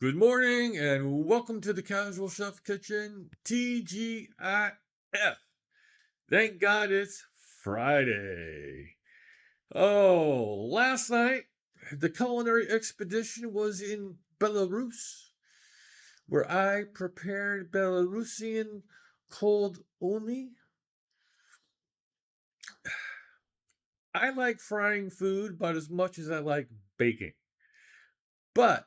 Good morning and welcome to the Casual Chef Kitchen, TGIF. Thank God it's Friday. Oh, last night the culinary expedition was in Belarus, where I prepared Belarusian cold uni. I like frying food about as much as I like baking, but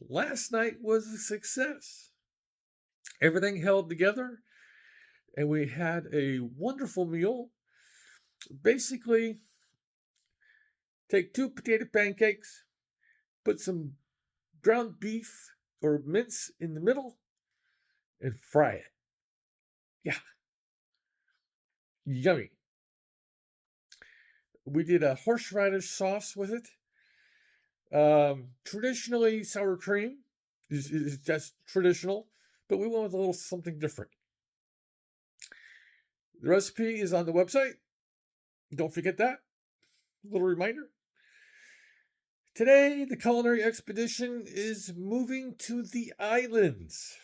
last night was a success. Everything held together and we had a wonderful meal. Basically, take two potato pancakes, put some ground beef or mince in the middle, and fry it. Yeah, yummy. We did a horseradish sauce with it. Traditionally, sour cream is just traditional, but we went with a little something different. The recipe is on the website. Don't forget that. Little reminder. Today, the culinary expedition is moving to the islands,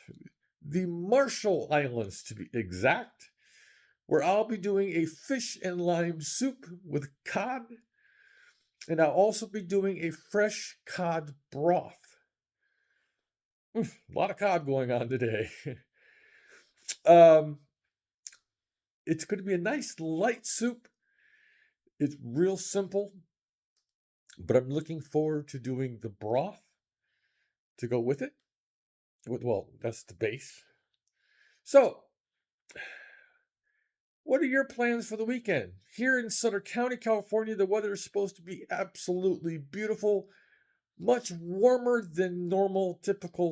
the Marshall Islands to be exact, where I'll be doing a fish and lime soup with cod, and I'll also be doing a fresh cod broth. A lot of cod going on today. um, it's going to be a nice light soup. It's real simple, but I'm looking forward to doing the broth to go with it. Well, that's the base. So, what are your plans for the weekend? Here in Sutter County, California, the weather is supposed to be absolutely beautiful, much warmer than normal temps.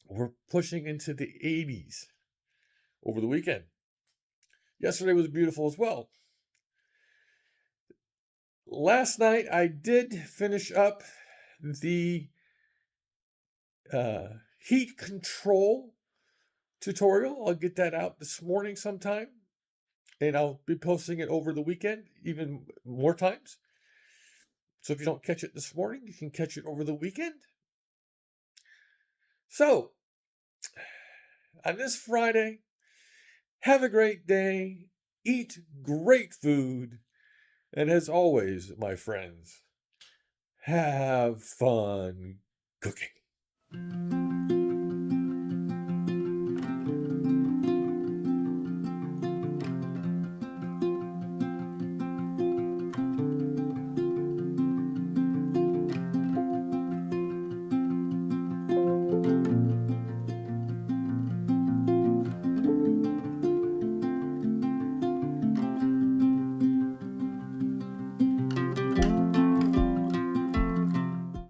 We're pushing into the 80s over the weekend. Yesterday was beautiful as well. Last night, I did finish up the uh, heat control tutorial. I'll get that out this morning sometime, and I'll be posting it over the weekend, even more times. So if you don't catch it this morning, you can catch it over the weekend. So, on this Friday, have a great day, eat great food, and as always, my friends, have fun cooking.